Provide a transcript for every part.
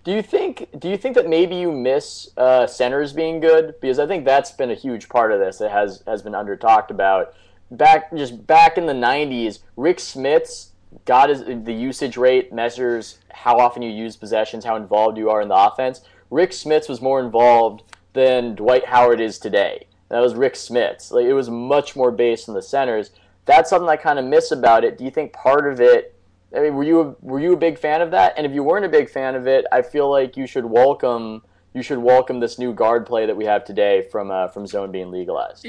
Do you think that maybe you miss centers being good? Because I think that's been a huge part of this that has been under talked about. Back in the '90s, Rick Smits the usage rate measures how often you use possessions, how involved you are in the offense. Rick Smits was more involved than Dwight Howard is today. That was Rick Smits. Like, it was much more based on the centers. That's something I kind of miss about it. Do you think part of it? I mean, were you a big fan of that? And if you weren't a big fan of it, I feel like you should welcome this new guard play that we have today from zone being legalized.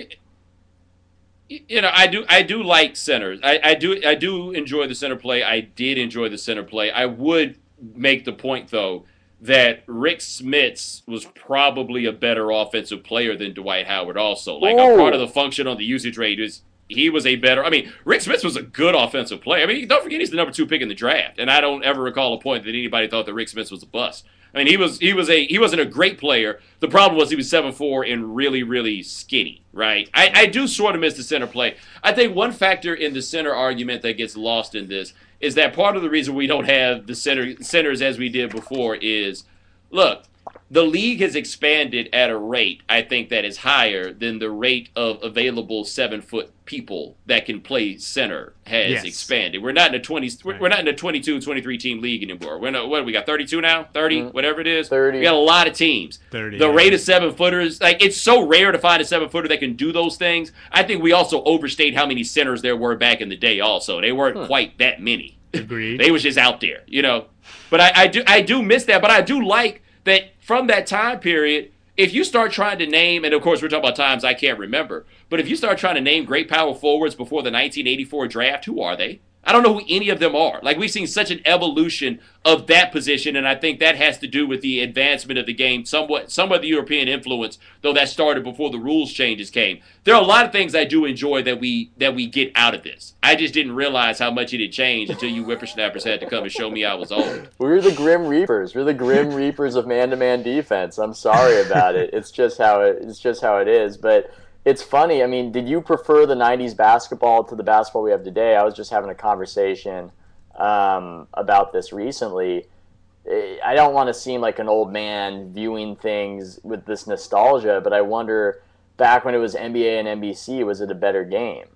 I do like centers. I do enjoy the center play. I did enjoy the center play. I would make the point though that Rick Smits was probably a better offensive player than Dwight Howard. Also, like a part of the function on the usage rate is. He was a better. I mean, Rick Smits was a good offensive player. I mean, don't forget he's the number 2 pick in the draft, and I don't ever recall a point that anybody thought that Rick Smits was a bust. I mean, he wasn't a great player. The problem was he was 7'4" and really, really skinny, right? I do sort of miss the center play. I think one factor in the center argument that gets lost in this is that part of the reason we don't have the centers as we did before is, look, the league has expanded at a rate, I think, that is higher than the rate of available 7-foot people that can play center has expanded. We're not in a we're not in a 22, 23 team league anymore. We're not, what we got 32 now, 30, whatever it is. 30. We got a lot of teams. 30. The rate of 7-footers, like it's so rare to find a 7-footer that can do those things. I think we also overstate how many centers there were back in the day. Also, they weren't quite that many. Agreed. They was just out there, But I do miss that. But I do like that from that time period, if you start trying to name, and of course we're talking about times I can't remember, but if you start trying to name great power forwards before the 1984 draft, who are they? I don't know who any of them are. Like, we've seen such an evolution of that position, and I think that has to do with the advancement of the game, somewhat the European influence, though that started before the rules changes came. There are a lot of things I do enjoy that we get out of this. I just didn't realize how much it had changed until you whippersnappers had to come and show me I was old. We're the Grim Reapers. We're the Grim Reapers of man-to-man defense. I'm sorry about it. It's just how it is, but it's funny. I mean, did you prefer the 90s basketball to the basketball we have today? I was just having a conversation about this recently. I don't want to seem like an old man viewing things with this nostalgia, but I wonder, back when it was NBA and NBC, was it a better game?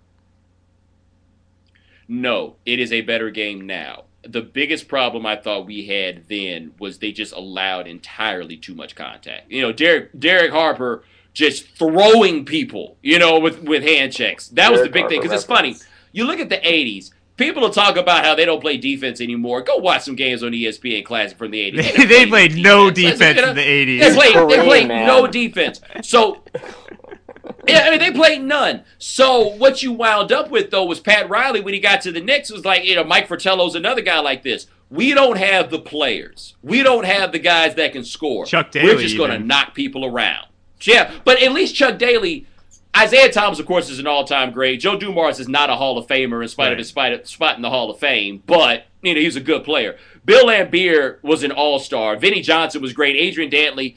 No, it is a better game now. The biggest problem I thought we had then was they just allowed entirely too much contact. Derek Harper just throwing people, with hand checks. That was the big thing, because it's funny. You look at the 80s, people will talk about how they don't play defense anymore. Go watch some games on ESPN Classic from the 80s. They played no defense in the 80s. They played no defense. So, yeah, I mean, they played none. So what you wound up with, though, was Pat Riley, when he got to the Knicks, was like, Mike Fratello's another guy like this. We don't have the players. We don't have the guys that can score. Chuck Daly, we're just going to knock people around. Yeah, but at least Chuck Daly, Isaiah Thomas, of course, is an all-time great. Joe Dumars is not a Hall of Famer in spite of his spot in the Hall of Fame, but he's a good player. Bill Laimbeer was an all-star. Vinnie Johnson was great. Adrian Dantley,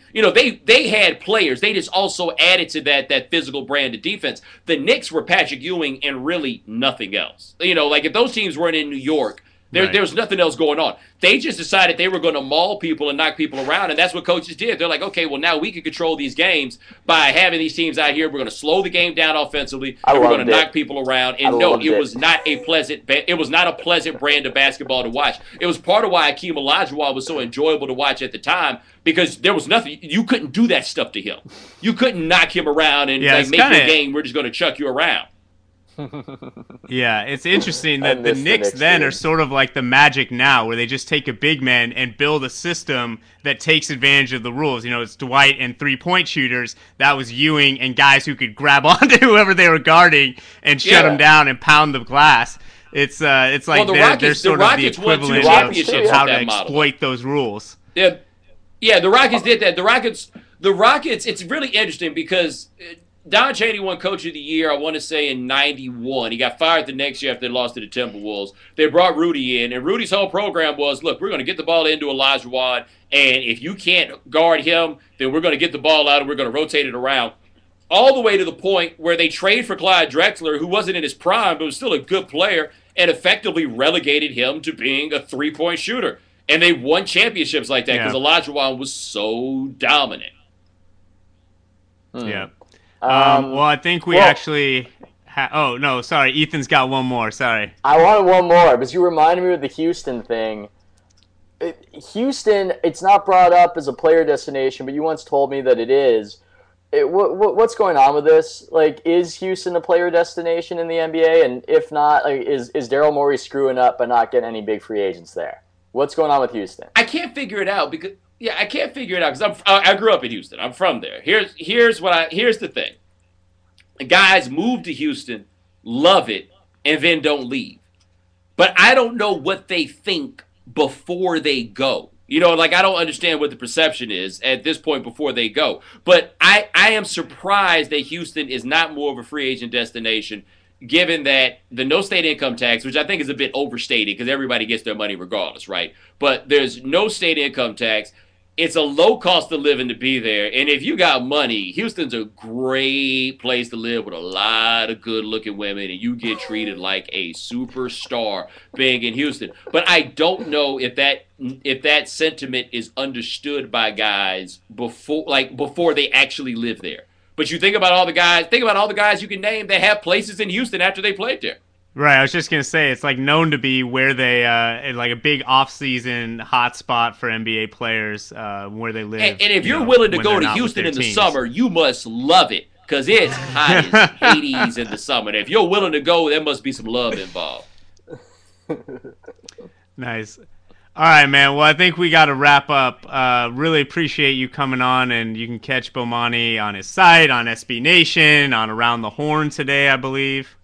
they had players. They just also added to that physical brand of defense. The Knicks were Patrick Ewing and really nothing else. Like if those teams weren't in New York, there was nothing else going on. They just decided they were going to maul people and knock people around, and that's what coaches did. They're like, okay, well, now we can control these games by having these teams out here. We're going to slow the game down offensively, and we're going to knock people around. And no, it was not a pleasant brand of basketball to watch. It was part of why Akeem Olajuwon was so enjoyable to watch at the time, because there was nothing. You couldn't do that stuff to him. You couldn't knock him around and make your game. We're just going to chuck you around. Yeah, it's interesting that the Knicks then are sort of like the Magic now, where they just take a big man and build a system that takes advantage of the rules. It's Dwight and three-point shooters. That was Ewing and guys who could grab onto whoever they were guarding and shut them down and pound the glass. It's like they're sort of the equivalent of how to exploit those rules. Yeah, the Rockets did that. The Rockets. It's really interesting because Don Chaney won Coach of the Year, I want to say, in 91. He got fired the next year after they lost to the Timberwolves. They brought Rudy in, and Rudy's whole program was, look, we're going to get the ball into Olajuwon, and if you can't guard him, then we're going to get the ball out and we're going to rotate it around. All the way to the point where they trade for Clyde Drexler, who wasn't in his prime but was still a good player, and effectively relegated him to being a three-point shooter. And they won championships like that because Yeah. Olajuwon was so dominant. Yeah. Well, I think we actually... oh, no, sorry. Ethan's got one more. Sorry. I wanted one more, because you reminded me of the Houston thing. Houston, it's not brought up as a player destination, but you once told me that it is. What's going on with this? Like, is Houston a player destination in the NBA? And if not, like, is Daryl Morey screwing up by not getting any big free agents there? What's going on with Houston? I can't figure it out because I grew up in Houston. I'm from there. Here's the thing. Guys move to Houston, love it, and then don't leave. But I don't know what they think before they go. You know, like, I don't understand what the perception is at this point before they go. But I am surprised that Houston is not more of a free agent destination, given that the no state income tax, which I think is a bit overstated because everybody gets their money regardless, right? But there's no state income tax. It's a low cost of living to be there. And if you got money, Houston's a great place to live with a lot of good-looking women, and you get treated like a superstar being in Houston. But I don't know if that sentiment is understood by guys before they actually live there. But you think about all the guys you can name that have places in Houston after they played there. Right, I was just going to say, it's like known to be where they, like a big off-season hotspot for NBA players where they live. And if you're willing to go to Houston in the summer, you must love it because it's hot as Hades in the summer. And if you're willing to go, there must be some love involved. Nice. All right, man. Well, I think we got to wrap up. Really appreciate you coming on, and you can catch Bomani on his site, on SB Nation, on Around the Horn today, I believe.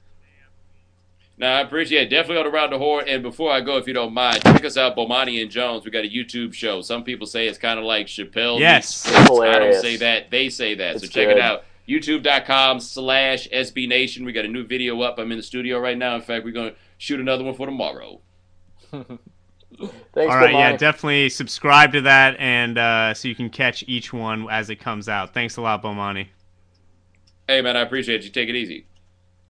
No, I appreciate it. Definitely on Around the Horn. And before I go, if you don't mind, check us out, Bomani and Jones. We got a YouTube show. Some people say it's kind of like Chappelle. Yes. It's hilarious. I don't say that. They say that. So check it out. YouTube.com/SB Nation. We got a new video up. I'm in the studio right now. In fact, we're going to shoot another one for tomorrow. Thanks, all right, Bomani. yeah, definitely subscribe to that, and so you can catch each one as it comes out. Thanks a lot, Bomani. Hey, man, I appreciate you. Take it easy.